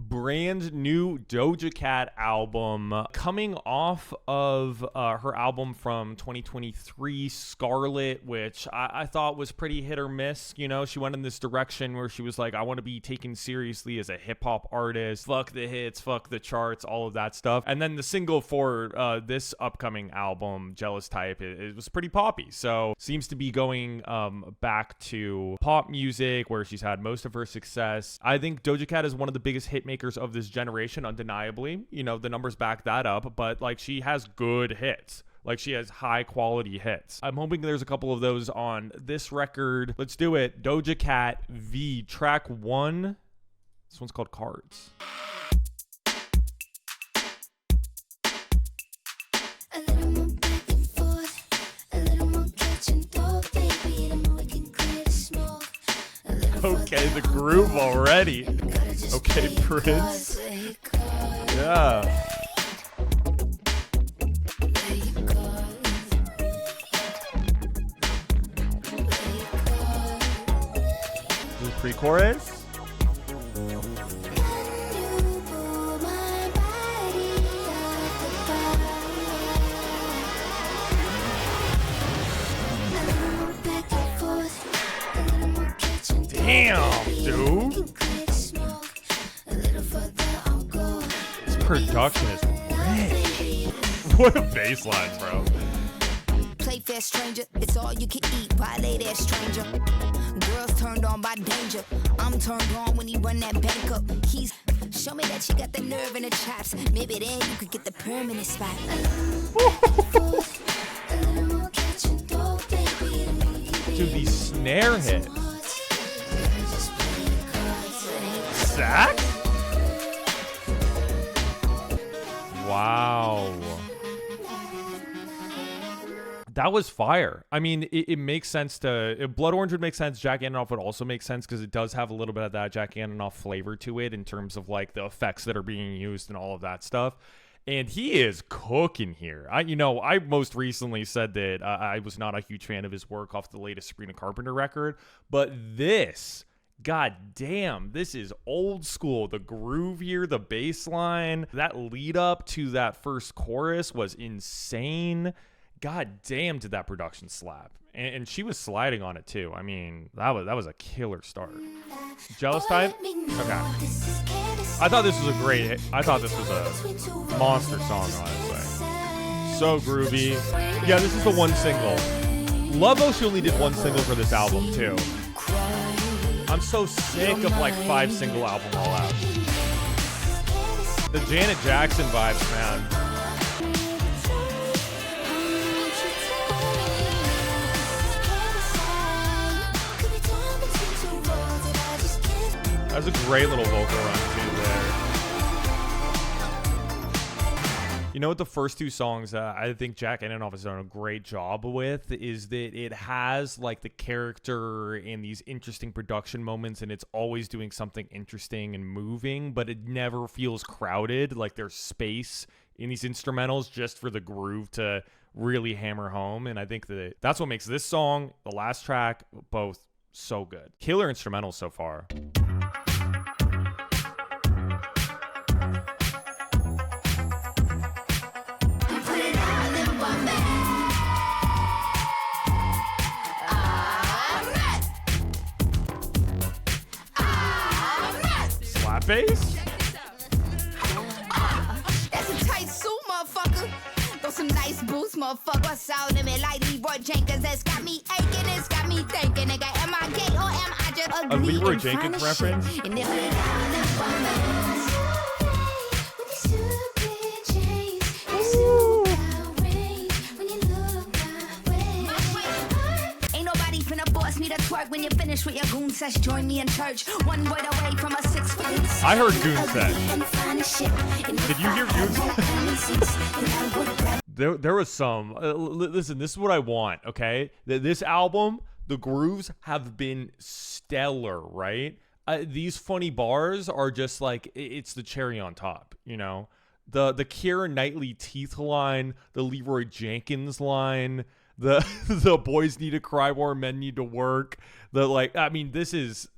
brand new Doja Cat album coming off of her album from 2023, Scarlet, which I thought was pretty hit or miss. You know, she went in this direction where she was like, I want to be taken seriously as a hip hop artist. Fuck the hits, fuck the charts, all of that stuff. And then the single for this upcoming album, Jealous Type, it was pretty poppy. So seems to be going back to pop music where she's had most of her success. I think Doja Cat is one of the biggest hit makers of this generation, undeniably. You know, the numbers back that up, but like she has good hits. Like she has high quality hits. I'm hoping there's a couple of those on this record. Let's do it. Doja Cat V, track 1. This one's called Cards. Okay, the groove already. Okay, Prince. Yeah. Pre-chorus. Damn, dude. This production is rich. What a bass line, bro. Play fair, stranger. It's all you can eat. Violate that stranger. Girls turned on by danger. I'm turned on when he run that bank up. He's show me that you got the nerve in the chops. Maybe then you could get the permanent spot. Dude, these snare hits. Sax? Wow. That was fire. I mean, it makes sense to... Blood Orange would make sense. Jack Antonoff would also make sense because it does have a little bit of that Jack Antonoff flavor to it in terms of like the effects that are being used and all of that stuff. And he is cooking here. I most recently said that I was not a huge fan of his work off the latest Sabrina Carpenter record, but this... God damn, this is old school. The groove here, the bass line, that lead up to that first chorus was insane. God damn, did that production slap. And she was sliding on it too. I mean, that was a killer start. Jealous Type? Okay. I thought this was a great hit. I thought this was a monster song, honestly. So groovy. Yeah, this is the one single. Love how she only did one single for this album too. I'm so sick of like 5 single album rollouts. The Janet Jackson vibes, man. That's a great little vocal run too there. You know what the first 2 songs I think Jack Antonoff has done a great job with is that it has like the character and these interesting production moments, and it's always doing something interesting and moving, but it never feels crowded. Like there's space in these instrumentals just for the groove to really hammer home. And I think that that's what makes this song, the last track, both so good. Killer instrumentals so far. Bass? That's a tight suit, motherfucker. Throw some nice boots, motherfucker. Sounding me like Leroy Jenkins. That's got me aching, it's got me thinking. Nigga, am I gay or am I just ugly? A Leroy Jenkins reference? Me to twerk when you finish with your goon sesh. Join me in church. One word away from a 6 feet. I heard goon sesh. Did you hear goon sesh? There was some. Listen, this is what I want. Okay, this album, the grooves have been stellar. Right? These funny bars are just like it's the cherry on top. You know, the Keira Knightley teeth line, the Leroy Jenkins line. the boys need to cry more, men need to work. I mean, this is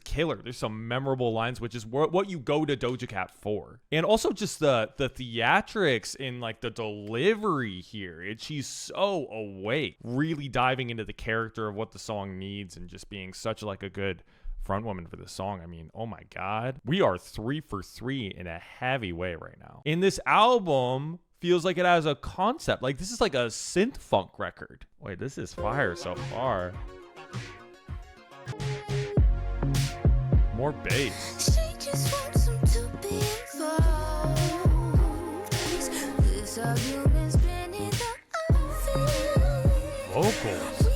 killer. There's some memorable lines, which is what you go to Doja Cat for. And also just the theatrics in like the delivery here. She's so awake, really diving into the character of what the song needs and just being such like a good front woman for this song. I mean, oh my God. We are 3 for 3 in a heavy way right now. In this album, feels like it has a concept. Like this is like a synth funk record. Wait, this is fire so far. More bass. Vocals.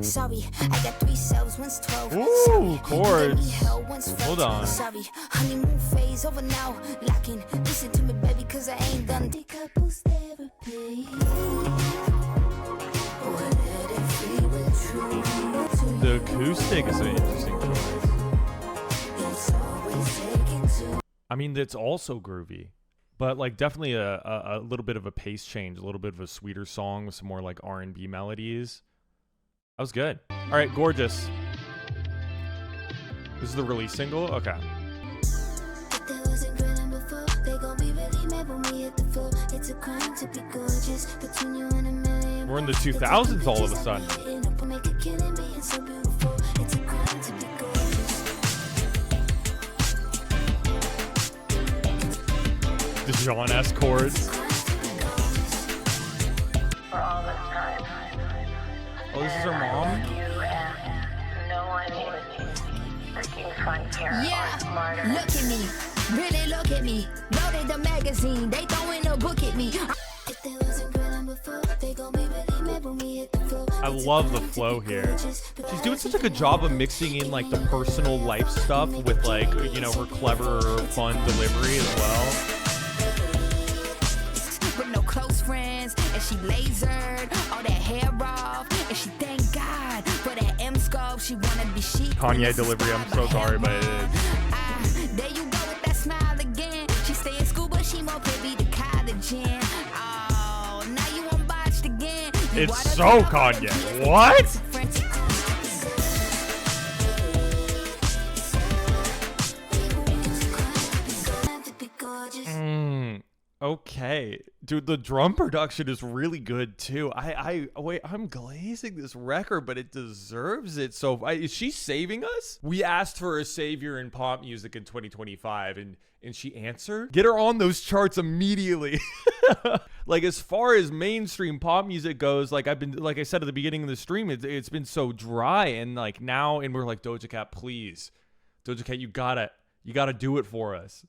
Sorry, I got 3 cells, one's 12. Ooh, chords. Hold on. Sorry, honeymoon phase over now. Locking, listen to me, baby, cause I ain't done. Couples therapy. The acoustic is an interesting choice. I mean, it's also groovy, but like definitely a little bit of a pace change, a little bit of a sweeter song with some more like R&B melodies. That was good. All right, Gorgeous. This is the release single? Okay. We're in the 2000s all of a sudden. Dijon-esque chords. Oh, this is her mom? Yeah, look at me. Really look at me. Loaded the magazine. They throwing a book at me. I love the flow here. She's doing such a good job of mixing in like the personal life stuff with like, you know, her clever, fun delivery as well. With no close friends, and she lasered all that hair off, and she thank God for that M-scope. She wanna be chic. Kanye delivery, I'm so sorry, but it is. There you go with that smile again. She stay in school, but she more privy to college in. Oh, now you unbotched again. It's so Kanye. What? Okay, dude, the drum production is really good too. Wait, I'm glazing this record, but it deserves it. So is she saving us? We asked for a savior in pop music in 2025, and she answered. Get her on those charts immediately. Like as far as mainstream pop music goes, like I said at the beginning of the stream, it's been so dry, and like now, and we're like, Doja Cat, please, Doja Cat, you gotta do it for us,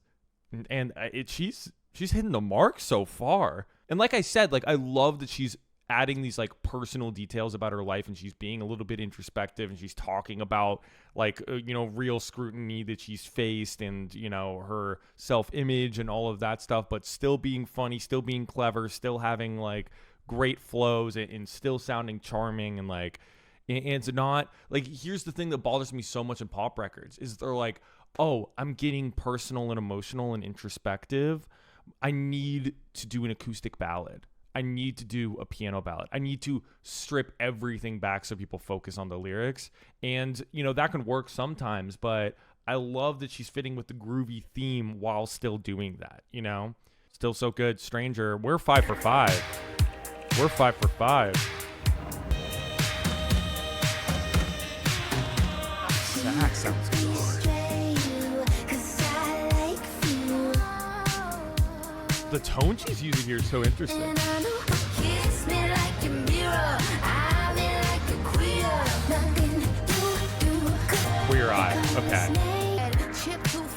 and she's hitting the mark so far. And like I said, like I love that she's adding these like personal details about her life, and she's being a little bit introspective, and she's talking about like you know, real scrutiny that she's faced, and you know, her self-image and all of that stuff, but still being funny, still being clever, still having like great flows, and still sounding charming. And like, and it's not like, here's the thing that bothers me so much in pop records is they're like, oh, I'm getting personal and emotional and introspective, I need to do an acoustic ballad. I need to do a piano ballad. I need to strip everything back so people focus on the lyrics. And, you know, that can work sometimes, but I love that she's fitting with the groovy theme while still doing that, you know? Still so good. Stranger, we're 5 for 5. We're 5 for 5. Sax sounds good. The tone she's using here is so interesting. Queer Eye. Okay.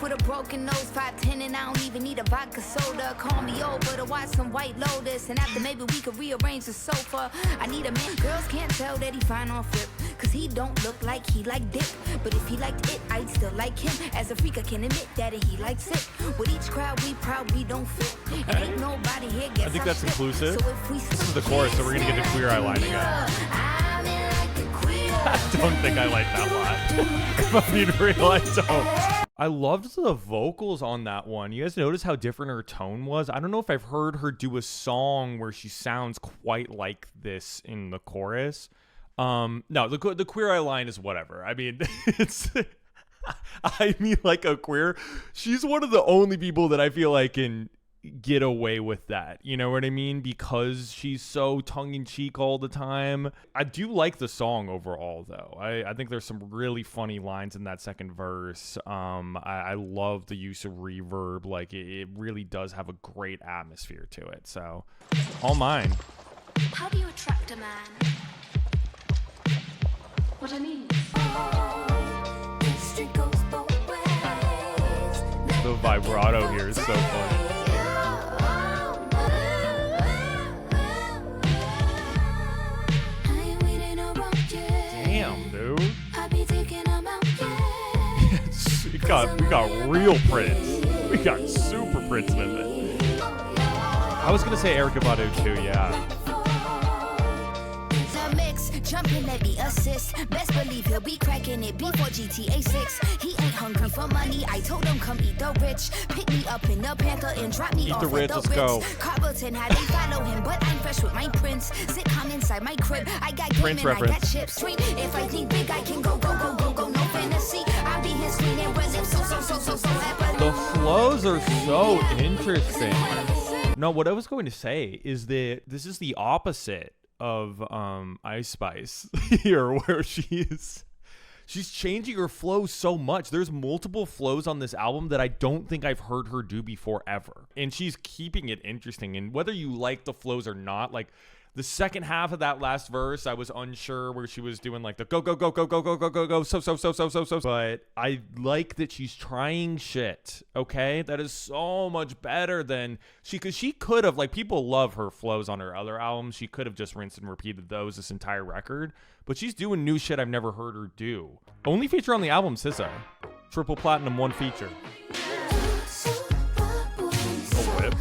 With a broken nose, 5'10", and I don't even need a vodka soda. Call me over to watch some White Lotus, and after maybe we could rearrange the sofa. I need a man. Girls can't tell that he fine off rip, cause he don't look like he like dick. But if he liked it, I'd still like him. As a freak, I can admit that he likes it. With each crowd, we proud we don't fit. Okay. And ain't nobody here gets I think that's inclusive. So this is the chorus, so we're gonna get the Queer Eye line again. don't think I like that line. If I'm being real, I don't. I loved the vocals on that one. You guys notice how different her tone was? I don't know if I've heard her do a song where she sounds quite like this in the chorus. No, the Queer Eye line is whatever. I mean, it's... I mean, like a queer, she's one of the only people that I feel like can get away with that. You know what I mean? Because she's so tongue-in-cheek all the time. I do like the song overall, though. I think there's some really funny lines in that second verse. I love the use of reverb. Like, it really does have a great atmosphere to it. So, all mine. How do you attract a man? What I mean? The vibrato here is so funny. Damn, dude. we got real Prince. We got super Prince with it. I was gonna say Erykah Badu too, yeah. Jumping, let me assist. Best believe he'll be cracking it before GTA 6. He ain't hungry for money. I told him come eat the rich. Pick me up in the Panther and drop me eat off the Ritz, at the let's go. Carlton, how they follow him, but I'm fresh with my prince. Sitcom inside my crib. I got game Prince and reference. I got chips. Street. If I think big, I can go. No fantasy. I'll be his queen and Brazil. So happy. The flows are so interesting. No, what I was going to say is that this is the opposite of Ice Spice here, where she's changing her flow so much. There's multiple flows on this album that I don't think I've heard her do before ever, and she's keeping it interesting. And whether you like the flows or not, like the second half of that last verse, I was unsure where she was doing like the go so, but I like that she's trying shit. Okay, that is so much better than because she could have, like, people love her flows on her other albums. She could have just rinsed and repeated those this entire record, but she's doing new shit I've never heard her do. Only feature on the album, SZA. Triple platinum, one feature. A whip.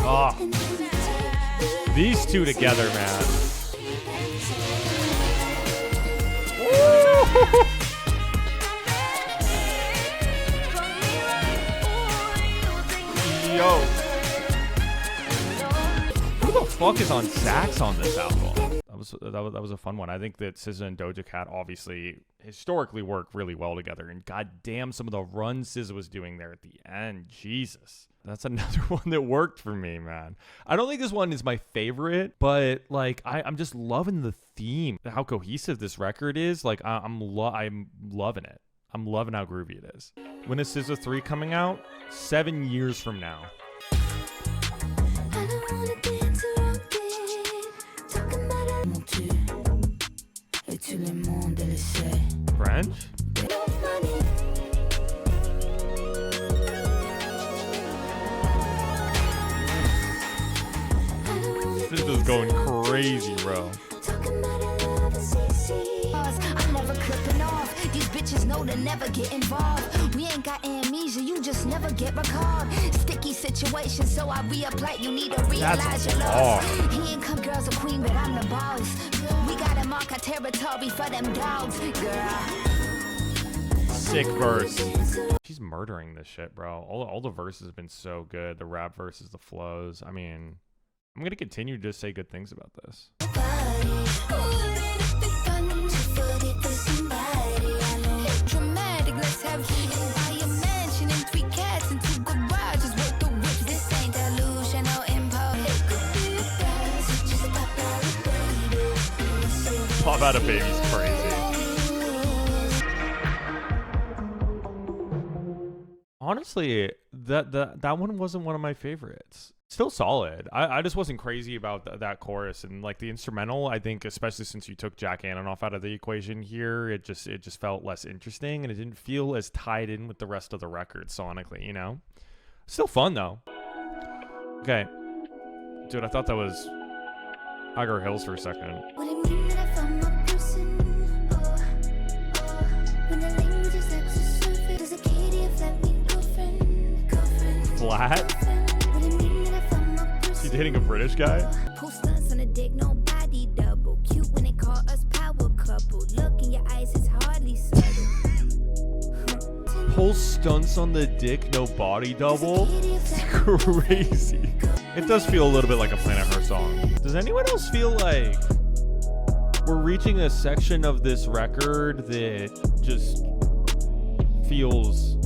Oh, these two together, man. Yo. Who the fuck is on sax on this album? That was a fun one. I think that SZA and Doja Cat obviously historically work really well together, and goddamn, some of the runs SZA was doing there at the end, Jesus. That's another one that worked for me, man. I don't think this one is my favorite, but like I'm just loving the theme, how cohesive this record is. Like I'm loving it. I'm loving how groovy it is. When is SZA 3 coming out? 7 years from now. French? This is going crazy, bro. I'm never clipping off. These bitches know to never get involved. We ain't got amnesia, you just never get recalled. Sticky situation, so I reapply. You need to realize your loss. He ain't come girls a queen, but I'm the boss. We gotta mark our territory for them dogs, girl. Sick verse. She's murdering this shit, bro. All the verses have been so good. The rap verses, the flows. I mean, I'm gonna continue to just say good things about this. Pop Out a Baby's crazy. Honestly, that one wasn't one of my favorites. Still solid. I just wasn't crazy about that chorus, and like the instrumental, I think, especially since you took Jack Antonoff out of the equation here, it just felt less interesting, and it didn't feel as tied in with the rest of the record sonically, you know? Still fun though. Okay. Dude, I thought that was Agar Hills for a second. What it mean that I found my person? When the language is like so surface, does a KDF let me girlfriend? Flat? What it mean that I found my person? Is he dating a British guy? Post stunts on a dick, nobody double. Cute when they call us power couple. Look in your eyes, it's hardly subtle. Whole stunts on the dick, no body double? It's crazy. It does feel a little bit like a Planet Her song. Does anyone else feel like we're reaching a section of this record that just feels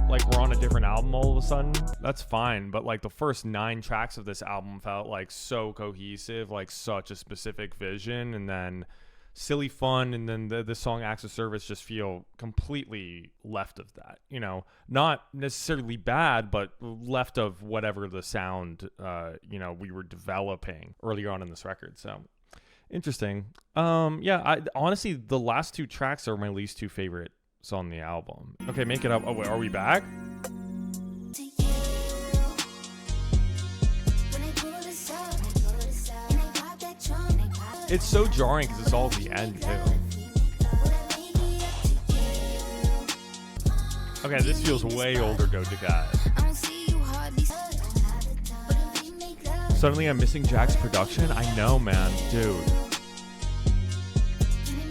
like we're on a different album all of a sudden? That's fine, but like the first 9 tracks of this album felt like so cohesive, like such a specific vision, and then Silly Fun and then the song Acts of Service just feel completely left of that, you know, not necessarily bad, but left of whatever the sound you know, we were developing earlier on in this record. So interesting. Yeah, I honestly, the last 2 tracks are my least 2 favorite songs on the album. Okay, Make It Up. Oh wait, are we back? It's so jarring because it's all at the end too. Okay, this feels way older Doja Cat. Suddenly I'm missing Jack's production? I know, man. Dude.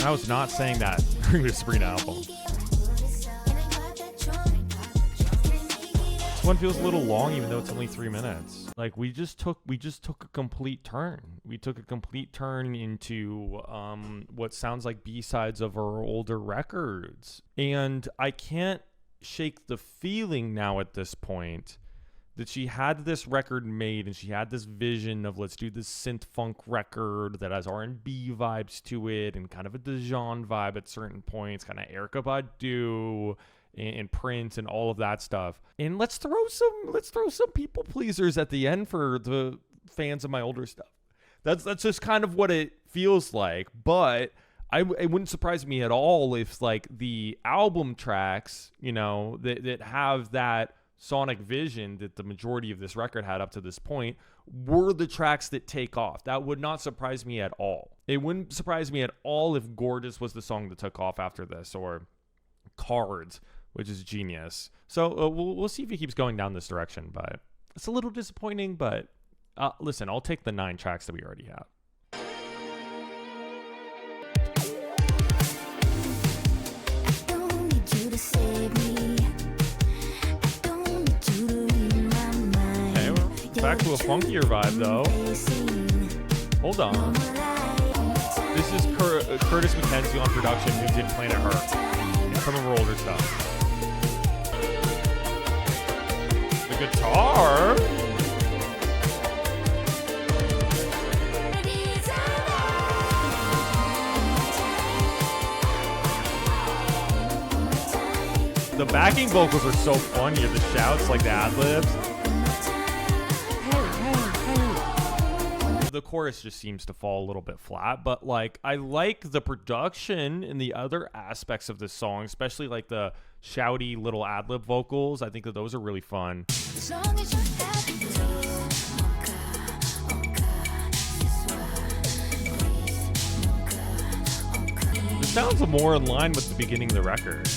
I was not saying that during the Sabrina album. This one feels a little long even though it's only 3 minutes. Like we just took a complete turn. We took a complete turn into what sounds like B-sides of our older records. And I can't shake the feeling now at this point that she had this record made and she had this vision of let's do this synth funk record that has R&B vibes to it and kind of a Dijon vibe at certain points, kind of Erykah Badu and Prince and all of that stuff. And let's throw some people pleasers at the end for the fans of my older stuff. That's just kind of what it feels like. But it wouldn't surprise me at all if like the album tracks, you know, that have that sonic vision that the majority of this record had up to this point were the tracks that take off. That would not surprise me at all. It wouldn't surprise me at all if Gorgeous was the song that took off after this, or Cards, which is genius. So we'll see if he keeps going down this direction, but it's a little disappointing. But listen, I'll take the 9 tracks that we already have. Back to a funkier vibe though. Hold on. This is Curtis McKenzie on production, who did Planet Her and some of her older stuff. The guitar. The backing vocals are so funny. The shouts, like the ad-libs. The chorus just seems to fall a little bit flat, but like I like the production and the other aspects of this song, especially like the shouty little ad-lib vocals. I think that those are really fun. It sounds more in line with the beginning of the record.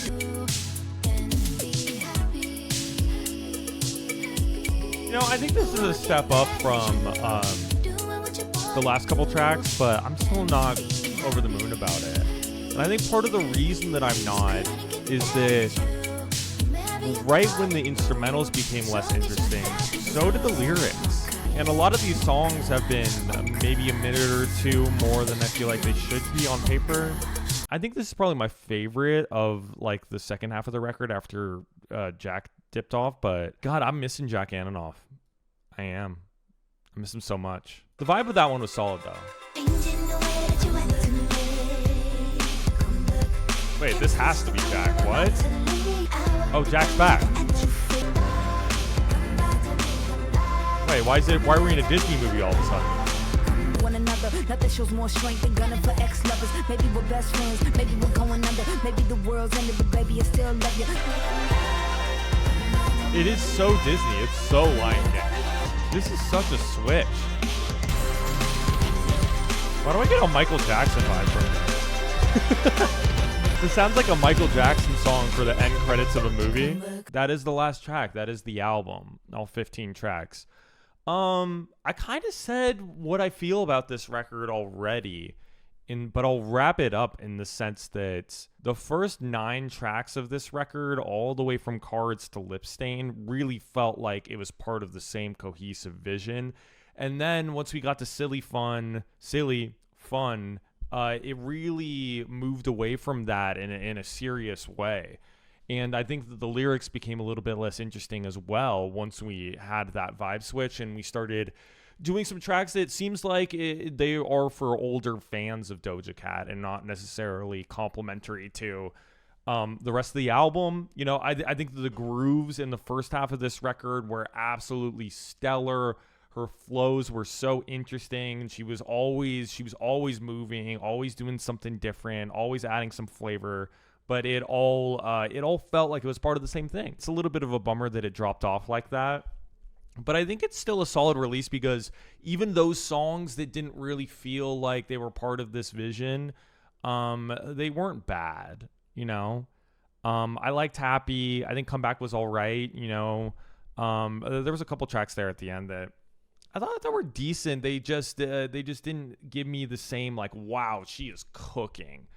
You know, I think this is a step up from the last couple tracks, but I'm still not over the moon about it. And I think part of the reason that I'm not is that right when the instrumentals became less interesting, so did the lyrics. And a lot of these songs have been maybe a minute or 2 more than I feel like they should be on paper. I think this is probably my favorite of like the second half of the record after Jack dipped off, but God, I'm missing Jack Antonoff. I am. I miss him so much. The vibe of that one was solid though. Wait, this has to be Jack. What? Oh, Jack's back. Wait, why are we in a Disney movie all of a sudden? One another, nothing shows more strength than gunning for ex-lovers. Maybe we're best friends, maybe we're going under, maybe the world's ended, but baby, I still love you. It is so Disney. It's so Lion King. This is such a switch. Why do I get a Michael Jackson vibe from this? This sounds like a Michael Jackson song for the end credits of a movie. That is the last track. That is the album. All 15 tracks. I kind of said what I feel about this record already, but I'll wrap it up in the sense that the first 9 tracks of this record, all the way from Cards to Lip Stain, really felt like it was part of the same cohesive vision. And then once we got to Silly Fun, it really moved away from that in a serious way. And I think that the lyrics became a little bit less interesting as well once we had that vibe switch and we started doing some tracks that seems like they are for older fans of Doja Cat and not necessarily complimentary to the rest of the album. You know, I think the grooves in the first half of this record were absolutely stellar. Her flows were so interesting. She was always moving, always doing something different, always adding some flavor. But it all felt like it was part of the same thing. It's a little bit of a bummer that it dropped off like that. But I think it's still a solid release because even those songs that didn't really feel like they were part of this vision, they weren't bad, you know? I liked Happy. I think Comeback was all right, you know? There was a couple tracks there at the end that I thought that were decent. They just didn't give me the same, like, wow, she is cooking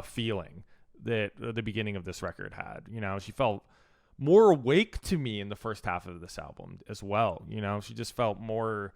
feeling that the beginning of this record had. You know, she felt more awake to me in the first half of this album as well. You know, she just felt more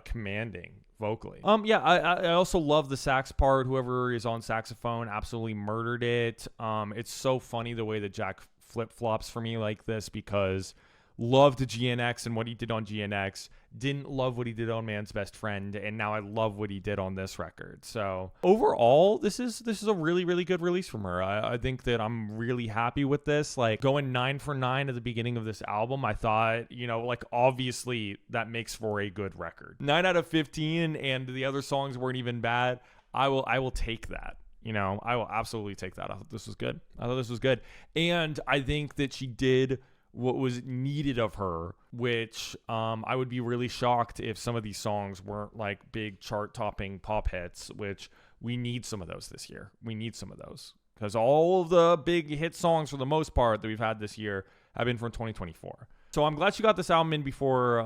commanding vocally. I also love the sax part. Whoever is on saxophone absolutely murdered it. It's so funny the way that Jack flip-flops for me like this because loved GNX and what he did on GNX, didn't love what he did on Man's Best Friend, and now I love what he did on this record. So overall, this is a really, really good release from her. I think that I'm really happy with this. Like going 9 for 9 at the beginning of this album, I thought, you know, like obviously that makes for a good record. 9 out of 15, and the other songs weren't even bad. I will take that. You know, I will absolutely take that. I thought this was good. And I think that she did what was needed of her, which I would be really shocked if some of these songs weren't like big chart-topping pop hits, which we need some of those this year. We need some of those because all of the big hit songs for the most part that we've had this year have been from 2024. So I'm glad she got this album in before,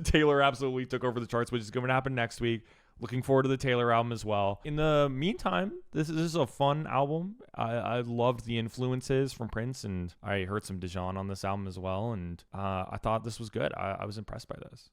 Taylor absolutely took over the charts, which is going to happen next week. Looking forward to the Taylor album as well. In the meantime, this is a fun album. I loved the influences from Prince, and I heard some Dijon on this album as well, and I thought this was good. I was impressed by this.